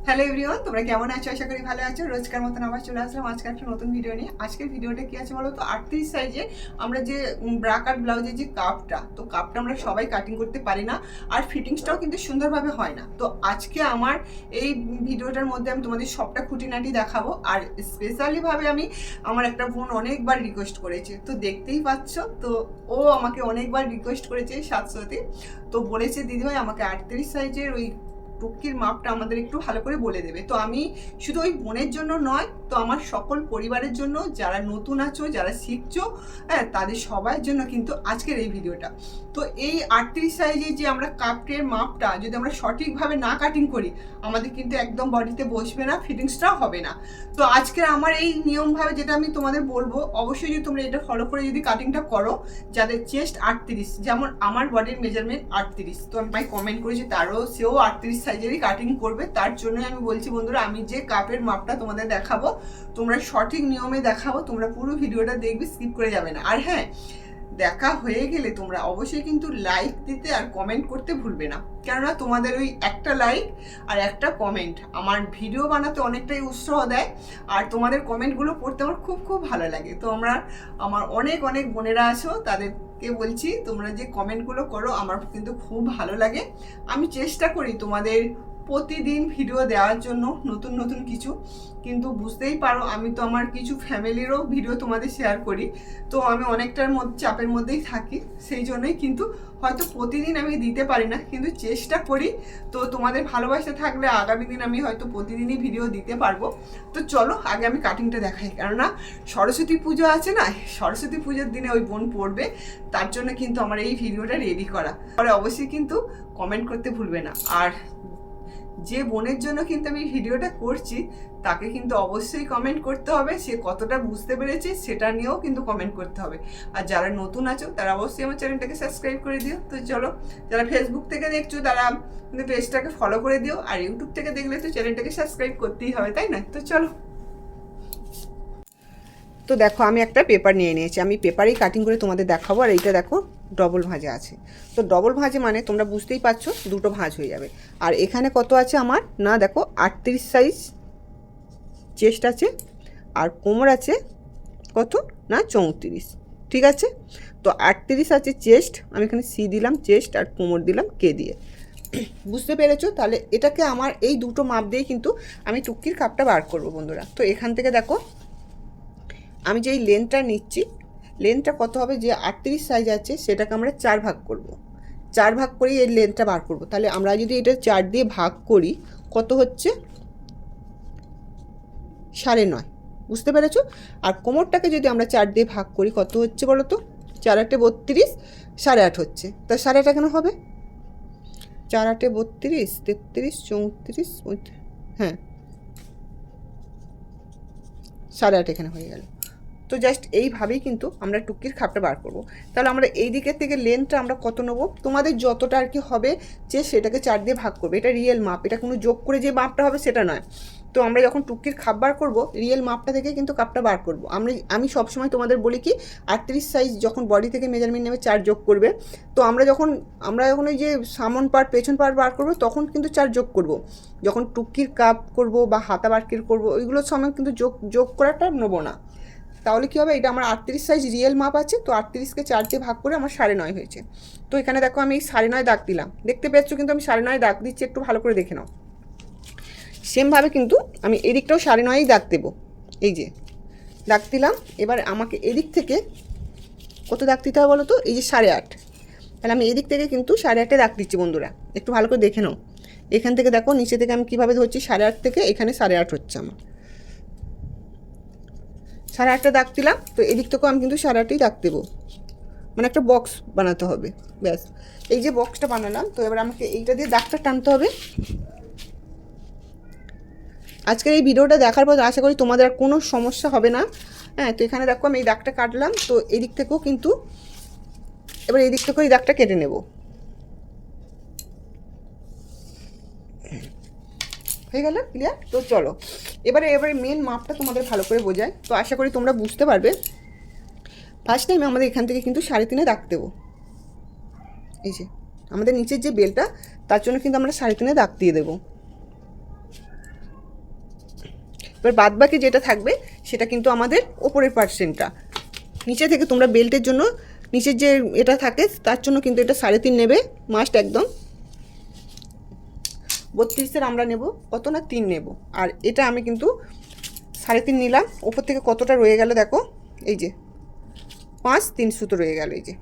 Hello everyone, তোমরা কেমন আছো? আশা করি ভালো আছো। রোজকার মতন আবার চলে আসলাম আজকে একটা নতুন ভিডিও নিয়ে। আজকের ভিডিওটা কি আছে বলো তো, 38 সাইজে আমরা যে ব্রা কাট ব্লাউজের যে কাপটা আমরা সবাই কাটিং করতে পারি না, আর ফিটিংসটাও কিন্তু সুন্দরভাবে হয় না। তো আজকে আমার এই ভিডিওটার মধ্যে আমি তোমাদের সবটা খুঁটিনাটি দেখাবো। আর স্পেশালিভাবে আমি আমার একটা বোন অনেকবার রিকোয়েস্ট করেছে, তো দেখতেই পাচ্ছ। তো ও আমাকে অনেকবার রিকোয়েস্ট করেছে সাতশোতে, তো বলেছে দিদিভাই আমাকে 38 সাইজের ওই টুকির মাপটা আমাদের একটু ভালো করে বলে দেবে। তো আমি শুধু ওই বোনের জন্য নয়, তো আমার সকল পরিবারের জন্য, যারা নতুন আছো, যারা শিখছো, হ্যাঁ, তাদের সবার জন্য কিন্তু আজকের এই ভিডিওটা। তো এই 38 সাইজে যে আমরা কাপের মাপটা যদি আমরা সঠিকভাবে না কাটিং করি, আমাদের কিন্তু একদম বডিতে বসবে না, ফিটিংসটাও হবে না। তো আজকে আমার এই নিয়মভাবে যেটা আমি তোমাদের বলবো, অবশ্যই যদি তোমরা এটা ফলো করে যদি কাটিংটা করো, যাদের চেস্ট 38, যেমন আমার বডির মেজারমেন্ট 38, তো আমি কমেন্ট করেছি তারও সেও 38 সাইজেরই কাটিং করবে। তার জন্যই আমি বলছি বন্ধুরা, আমি যে কাপের মাপটা তোমাদের দেখাবো, তোমরা সঠিক নিয়মে দেখাবো। তোমরা পুরো ভিডিওটা দেখবে, স্কিপ করে যাবে না। আর হ্যাঁ, দেখা হয়ে গেলে তোমরা অবশ্যই কিন্তু লাইক দিতে আর কমেন্ট করতে ভুলবে না, কেননা তোমাদের ওই একটা লাইক আর একটা কমেন্ট আমার ভিডিও বানাতে অনেকটাই উৎসাহ দেয়। আর তোমাদের কমেন্টগুলো পড়তে আমার খুব খুব ভালো লাগে। তো আমার অনেক অনেক বোনেরা আছো, তাদেরকে বলছি তোমরা যে কমেন্টগুলো করো আমার কিন্তু খুব ভালো লাগে। আমি চেষ্টা করি তোমাদের প্রতিদিন ভিডিও দেওয়ার জন্য, নতুন নতুন কিছু। কিন্তু বুঝতেই পারো আমি তো আমার কিছু ফ্যামিলিরও ভিডিও তোমাদের শেয়ার করি, তো আমি অনেকটার মধ্যে চাপের মধ্যেই থাকি। সেই জন্যই কিন্তু হয়তো প্রতিদিন আমি দিতে পারি না, কিন্তু চেষ্টা করি। তো তোমাদের ভালোবাসা থাকলে আগামী দিন আমি হয়তো প্রতিদিনই ভিডিও দিতে পারবো। তো চলো আগে আমি কাটিংটা দেখাই, কেননা সরস্বতী পুজো আছে না, সরস্বতী পুজোর দিনে ওই বোন পড়বে, তার জন্য কিন্তু আমার এই ভিডিওটা রেডি করা। পরে অবশ্যই কিন্তু কমেন্ট করতে ভুলবে না। আর যে বোনের জন্য কিন্তু আমি ভিডিওটা করছি, তাকে কিন্তু অবশ্যই কমেন্ট করতে হবে, সে কতটা বুঝতে পেরেছে সেটা নিয়েও কিন্তু কমেন্ট করতে হবে। আর যারা নতুন আছো তারা অবশ্যই আমার চ্যানেলটাকে সাবস্ক্রাইব করে দিও। তো চলো, যারা ফেসবুক থেকে দেখছো তারা কিন্তু পেজটাকে ফলো করে দিও, আর ইউটিউব থেকে দেখলে তো চ্যানেলটাকে সাবস্ক্রাইব করতেই হবে, তাই না? তো চলো। তো দেখো, আমি একটা পেপার নিয়ে নিয়েছি, আমি পেপারেই কাটিং করে তোমাদের দেখাবো। আর এইটা দেখো ডবল ভাঁজে আছে। তো ডবল ভাঁজে মানে তোমরা বুঝতেই পারছো, দুটো ভাঁজ হয়ে যাবে। আর এখানে কত আছে আমার, না দেখো 38 সাইজ চেস্ট আছে, আর কোমর আছে কত, না 34, ঠিক আছে। তো 38 আছে চেস্ট, আমি এখানে সি দিলাম চেস্ট, আর কোমর দিলাম কে দিয়ে। বুঝতে পেরেছো? তাহলে এটাকে আমার এই দুটো মাপ দিয়ে কিন্তু আমি টুকির কাপটা বার করবো বন্ধুরা। তো এখান থেকে দেখো আমি যেই লেন্থটা নিচ্ছি, লেন্থটা কত হবে, যে 38 সাইজ আছে সেটাকে আমরা 4 ভাগ করব। 4 ভাগ করেই এই লেন্থটা বার করব। তাহলে আমরা যদি এটা 4 দিয়ে ভাগ করি, কত হচ্ছে, 9.5। বুঝতে পেরেছো? আর কোমরটাকে যদি আমরা 4 দিয়ে ভাগ করি, কত হচ্ছে বলো তো, 4 8 32, 8.5 হচ্ছে। তা 8.5 কেন হবে, 4 8 32, 33, 34, হ্যাঁ 8.5 এখানে হয়ে গেল। তো জাস্ট এইভাবেই কিন্তু আমরা টুকির খাপটা বার করব। তাহলে আমরা এই দিকের থেকে লেন্থটা আমরা কত নেবো, তোমাদের যতটা আর কি হবে, যে সেটাকে 4 দিয়ে ভাগ করবে। এটা রিয়েল মাপ, এটা কোনো যোগ করে যে মাপটা হবে সেটা নয়। তো আমরা যখন টুকির খাপ বার করব, রিয়েল মাপটা থেকে কিন্তু কাপটা বার করব। আমি সবসময় তোমাদের বলি কি, 38 সাইজ যখন বডি থেকে মেজারমেন্ট নেবে 4 যোগ করবে। তো আমরা যখন ওই যে সামন পার্ট পেছন পার্ট বার করবো, তখন কিন্তু 4 যোগ করব। যখন টুকির কাপ করব বা হাতা বারকির করব, ওইগুলোর সময় কিন্তু যোগ করাটা নেবো না। তাহলে কী হবে, এটা আমার 38 সাইজ রিয়েল মাপ আছে, তো 38কে 4 দিয়ে ভাগ করে আমার 9.5 হয়েছে। তো এখানে দেখো আমি 9.5 দাগ দিলাম, দেখতে পেয়েছো কিন্তু আমি 9.5 দাগ দিচ্ছি, একটু ভালো করে দেখে নাও। সেমভাবে কিন্তু আমি এদিকটাও 9.5 দাগ দেবো, এই যে দাগ দিলাম। এবার আমাকে এদিক থেকে কত দাগ দিতে হবে বলো তো, এই যে 8.5। তাহলে আমি এদিক থেকে কিন্তু 8.5 দাগ দিচ্ছি বন্ধুরা, একটু ভালো করে দেখে নাও। এখান থেকে দেখো নিচে থেকে আমি কীভাবে ধরছি, 8.5 থেকে এখানে 8.5 হচ্ছে আমার, 8.5 দাগ দিলাম। তো এদিক থেকেও আমি কিন্তু 8.5 দাগ দেবো, মানে একটা বক্স বানাতে হবে। ব্যাস, এই যে বক্সটা বানালাম, তো এবার আমাকে এইটা দিয়ে দাগটা টানতে হবে। আজকের এই ভিডিওটা দেখার পর আশা করি তোমাদের আর কোনো সমস্যা হবে না। হ্যাঁ, তো এখানে দেখো আমি এই দাগটা কাটলাম, তো এদিক থেকেও কিন্তু এবার এই দিক থেকেও এই দাগটা কেটে নেব। হয়ে গেল ক্লিয়ার? তো চলো এবারে মেন মাপটা তোমাদের ভালো করে বোঝায়, তো আশা করি তোমরা বুঝতে পারবে। ফার্স্ট টাইম আমাদের এখান থেকে কিন্তু 3.5 দাগ দেবো। এই যে আমাদের নিচের যে বেলটা, তার জন্য কিন্তু আমরা 3.5 দাগ দিয়ে দেবো। এবার বাদবাকি যেটা থাকবে সেটা কিন্তু আমাদের ওপরের পার্সেন্টটা। নিচে থেকে তোমরা বেল্টের জন্য নিচের যে এটা থাকে তার জন্য কিন্তু এটা 3.5 নেবে মাস্ট একদম। 32-এর আমরা নেব কত না 3 নেব, আর এটা আমি কিন্তু 3.5 নিলাম। ওপর থেকে কতটা রয়ে গেল দেখো, এই যে 5-3 সুতো রয়ে গেল, এই যে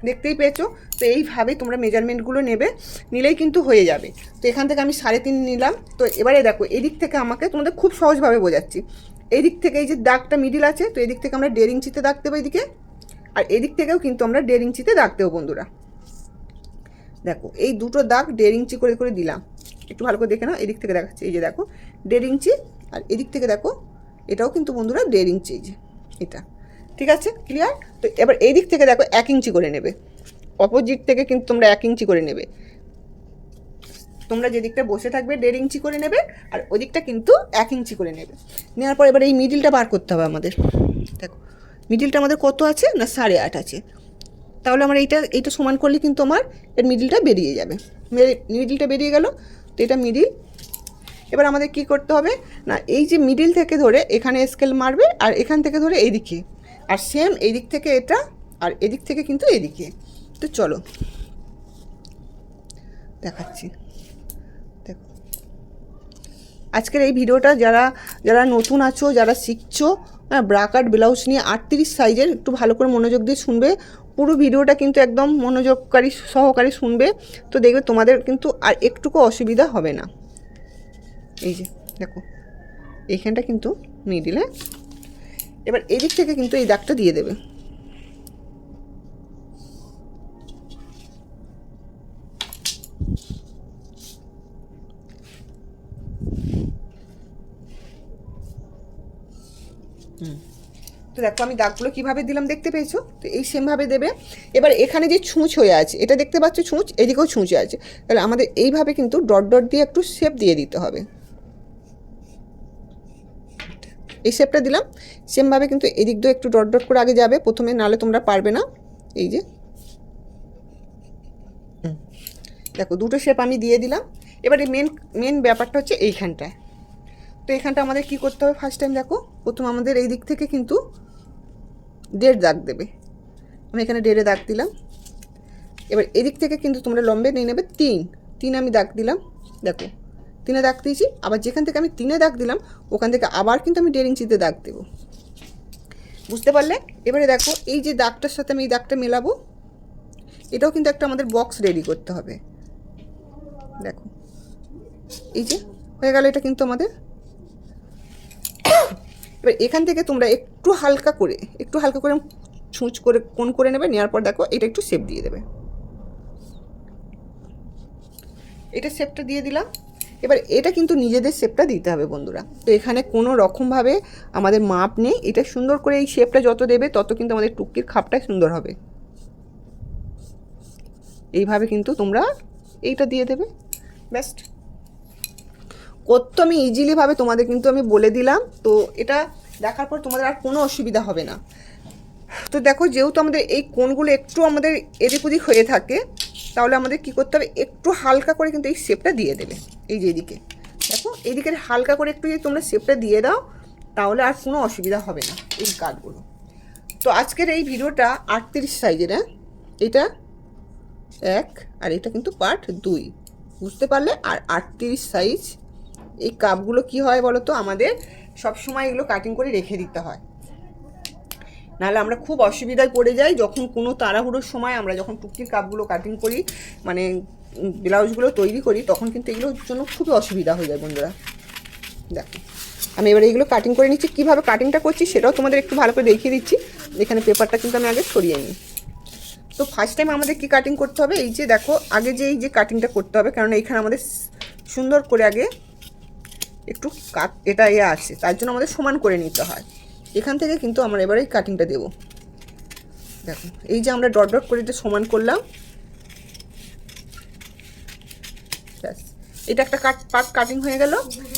দেখতেই পেয়েছো। তো এইভাবেই তোমরা মেজারমেন্টগুলো নেবে, নিলেই কিন্তু হয়ে যাবে। তো এখান থেকে আমি 3.5 নিলাম। তো এবারে দেখো এদিক থেকে আমাকে তোমাদের খুব সহজভাবে বোঝাচ্ছি। এই দিক থেকে এই যে দাগটা মিডিল আছে, তো এদিক থেকে আমরা 1.5 ইঞ্চিতে দাগ দেবো এদিকে, আর এদিক থেকেও কিন্তু আমরা 1.5 ইঞ্চিতে দাগ দেবো বন্ধুরা। দেখো এই দুটো দাগ 1.5 ইঞ্চি করে করে দিলাম। একটু ভালো করে দেখে নাও, এদিক থেকে দেখাচ্ছি, এই যে দেখো 1.5 ইঞ্চি, আর এদিক থেকে দেখো এটাও কিন্তু বন্ধুরা 1.5 ইঞ্চি, এই যে এটা। ঠিক আছে, ক্লিয়ার? তো এবার এই দিক থেকে দেখো 1 ইঞ্চি করে নেবে, অপোজিট থেকে কিন্তু তোমরা 1 ইঞ্চি করে নেবে। তোমরা যে দিকটা বসে থাকবে 1.5 ইঞ্চি করে নেবে, আর ওই দিকটা কিন্তু 1 ইঞ্চি করে নেবে। নেওয়ার পর এবার এই মিডিলটা বার করতে হবে আমাদের। দেখো মিডিলটা আমাদের কত আছে না 8.5 আছে। তাহলে আমার এইটা সমান করলে কিন্তু আমার এর মিডিলটা বেরিয়ে যাবে। মিডিলটা বেরিয়ে গেল, তো এটা মিডিল। এবার আমাদের কি করতে হবে না, এই যে মিডিল থেকে ধরে এখানে স্কেল মারবে, আর এখান থেকে ধরে এইদিকে, আর সেম এই দিক থেকে এটা, আর এদিক থেকে কিন্তু এদিকে। তো চলো দেখাচ্ছি। দেখো আজকের এই ভিডিওটা যারা যারা নতুন আছো, যারা শিখছো ব্রাকাট ব্লাউজ নিয়ে 38 সাইজের, একটু ভালো করে মনোযোগ দিয়ে শুনবে। পুরো ভিডিওটা কিন্তু একদম মনোযোগকারী সহকারে শুনবে, তো দেখবে তোমাদের কিন্তু আর একটুকু অসুবিধা হবে না। এই যে দেখো এইখানটা কিন্তু মিডিলে, এবার এদিক থেকে কিন্তু এই দাগটা দিয়ে দেবে। তো দেখো আমি দাগগুলো কীভাবে দিলাম দেখতে পেয়েছো, তো এই সেমভাবে দেবে। এবার এখানে যে ছুঁচ হয়ে আছে, এটা দেখতে পাচ্ছ ছুঁচ, এদিকেও ছুঁচ আছে, তাহলে আমাদের এইভাবে কিন্তু ডট ডট দিয়ে একটু শেপ দিয়ে দিতে হবে। এই শেপটা দিলাম, সেমভাবে কিন্তু এদিক দিয়ে একটু ডট ডট করে আগে যাবে প্রথমে, নাহলে তোমরা পারবে না। এই যে দেখো দুটো শেপ আমি দিয়ে দিলাম। এবারে মেন ব্যাপারটা হচ্ছে এইখানটায়। তো এখানটা আমাদের কি করতে হবে, ফার্স্ট টাইম দেখো প্রথম আমাদের এই দিক থেকে কিন্তু 1.5 দাগ দেবে। আমি এখানে 1.5 দাগ দিলাম। এবার এদিক থেকে কিন্তু তোমরা লম্বে নিয়ে নেবে 3 আমি দাগ দিলাম। দেখো 3 দাগ দিয়েছি, আবার যেখান থেকে আমি 3 দাগ দিলাম ওখান থেকে আবার কিন্তু আমি 1.5 ইঞ্চিতে দাগ দেবো। বুঝতে পারলে? এবারে দেখো এই যে দাগটার সাথে আমি এই দাগটা মেলাবো, এটাও কিন্তু একটা আমাদের বক্স রেডি করতে হবে। দেখো এই যে হয়ে গেল, এটা কিন্তু আমাদের। এবার এখান থেকে তোমরা একটু হালকা করে ছুঁচ করে কোণ করে নেবে, নেওয়ার পর দেখো এটা একটু শেপ দিয়ে দেবে। এটা শেপটা দিয়ে দিলাম। এবার এটা কিন্তু নিজেদের শেপটা দিতে হবে বন্ধুরা। তো এখানে কোনো রকমভাবে আমাদের মাপ নেই, এটা সুন্দর করে এই শেপটা যত দেবে তত কিন্তু আমাদের টুকির খাপটা সুন্দর হবে। এইভাবে কিন্তু তোমরা এইটা দিয়ে দেবে, বেস্ট। করতে আমি ইজিলিভাবে তোমাদের কিন্তু আমি বলে দিলাম, তো এটা দেখার পর তোমাদের আর কোনো অসুবিধা হবে না। তো দেখো যেহেতু আমাদের এই কোণগুলো একটু আমাদের এদিক ওদিক হয়ে থাকে, তাহলে আমাদের কি করতে হবে, একটু হালকা করে কিন্তু এই শেপটা দিয়ে দেবে। এই যে এদিকে দেখো, এইদিকে হালকা করে একটু যদি তোমরা শেপটা দিয়ে দাও, তাহলে আর কোনো অসুবিধা হবে না এই কাজগুলো। তো আজকের এই ভিডিওটা 38 সাইজের, এটা 1 আর এটা কিন্তু পার্ট 2, বুঝতে পারলে? আর 38 সাইজ এই কাপগুলো কি হয় বলো তো, আমাদের সবসময় এগুলো কাটিং করে রেখে দিতে হয়, নাহলে আমরা খুব অসুবিধায় পড়ে যাই। যখন কোনো তাড়াহুড়োর সময় আমরা যখন টুকটির কাপগুলো কাটিং করি, মানে ব্লাউজগুলো তৈরি করি, তখন কিন্তু এগুলোর জন্য খুবই অসুবিধা হয়ে যায় বন্ধুরা। দেখো আমি এবার এইগুলো কাটিং করে নিচ্ছি, কীভাবে কাটিংটা করছি সেটাও তোমাদের একটু ভালো করে দেখিয়ে দিচ্ছি। এখানে পেপারটা কিন্তু আমি আগে সরিয়ে নিই। তো ফার্স্ট টাইম আমাদের কি কাটিং করতে হবে, এই যে দেখো আগে যে এই যে কাটিংটা করতে হবে, কারণ এইখানে আমাদের সুন্দর করে আগে একটু এটা আছে, তার জন্য আমাদের সমান করে নিতে হয়। এখান থেকে কিন্তু আমরা এবারে কাটিংটা দেব। দেখো এই যে আমরা ডট ডট করে এটা সমান করলাম, ব্যাস এটা একটা পার্ট কাটিং হয়ে গেল।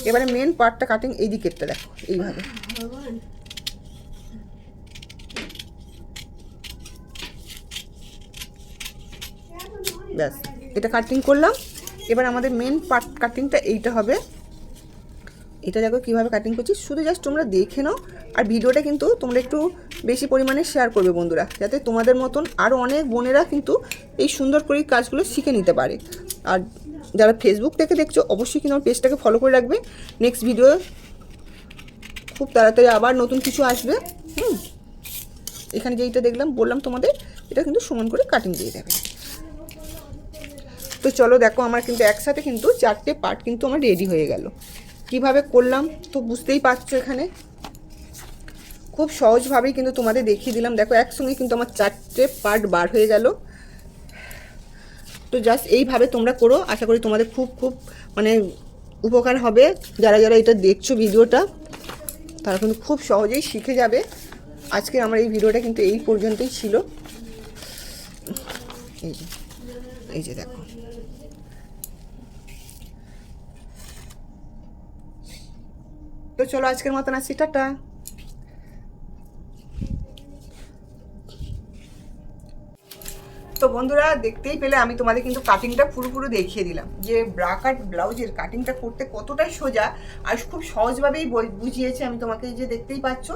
এবারে মেন পার্টটা কাটিং এই দিকেরটা দেখো এইভাবে, ব্যাস এটা কাটিং করলাম। এবার আমাদের মেন পার্ট কাটিংটা এইটা হবে। এটা দেখো কীভাবে কাটিং করছি, শুধু জাস্ট তোমরা দেখে নাও। আর ভিডিওটা কিন্তু তোমরা একটু বেশি পরিমাণে শেয়ার করবে বন্ধুরা, যাতে তোমাদের মতন আরও অনেক বোনেরা কিন্তু এই সুন্দর করে কাজগুলো শিখে নিতে পারে। আর যারা ফেসবুক থেকে দেখছো অবশ্যই কিন্তু আমার পেজটাকে ফলো করে রাখবে। নেক্সট ভিডিও খুব তাড়াতাড়ি আবার নতুন কিছু আসবে। এখানে যেইটা দেখলাম বললাম তোমাদের, এটা কিন্তু সমান করে কাটিং দিয়ে দেবে। তো চলো দেখো, আমার কিন্তু একসাথে কিন্তু 4টে পার্ট কিন্তু আমার রেডি হয়ে গেল। কিভাবে করলাম তো বুঝতেই পারছো, এখানে খুব সহজভাবেই কিন্তু তোমাদের দেখিয়ে দিলাম। দেখো একসঙ্গে কিন্তু আমার 4টে পার্ট বার হয়ে গেল। তো জাস্ট এইভাবে তোমরা করো, আশা করি তোমাদের খুব খুব মানে উপকার হবে। যারা যারা এটা দেখছো ভিডিওটা, তারা কিন্তু খুব সহজেই শিখে যাবে। আজকে আমার এই ভিডিওটা কিন্তু এই পর্যন্তই ছিল। এই যে দেখো, তো চলো আজকের মতন আসছি, টাটা। তো বন্ধুরা দেখতেই পেলে আমি তোমাদের কিন্তু কাটিংটা পুরোপুরি দেখিয়ে দিলাম, যে ব্রা কাট ব্লাউজের কাটিংটা করতে কতটাই সোজা আর খুব সহজভাবেই বুঝিয়েছে আমি তোমাকে, যে দেখতেই পাচ্ছ।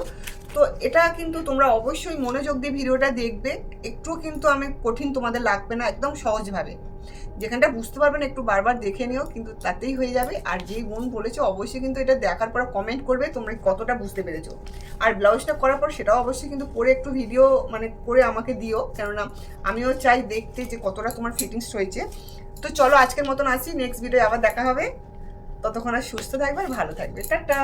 তো এটা কিন্তু তোমরা অবশ্যই মনোযোগ দিয়ে ভিডিওটা দেখবে, একটুও কিন্তু আমি কঠিন তোমাদের লাগবে না, একদম সহজভাবে। যেখানটা বুঝতে পারবে না একটু বারবার দেখে নিও, কিন্তু তাতেই হয়ে যাবে। আর যেই বোন বলেছো অবশ্যই কিন্তু এটা দেখার পর কমেন্ট করবে তোমরা কতটা বুঝতে পেরেছো। আর ব্লাউজটা করার পর সেটাও অবশ্যই কিন্তু পরে একটু ভিডিও মানে করে আমাকে দিও, কেননা আমিও চাই দেখতে যে কতটা তোমার ফিটিংস হয়েছে। তো চলো আজকের মতন আসি, নেক্সট ভিডিও আবার দেখা হবে। ততক্ষণ আর সুস্থ থাকবে আর ভালো থাকবে, টাটা।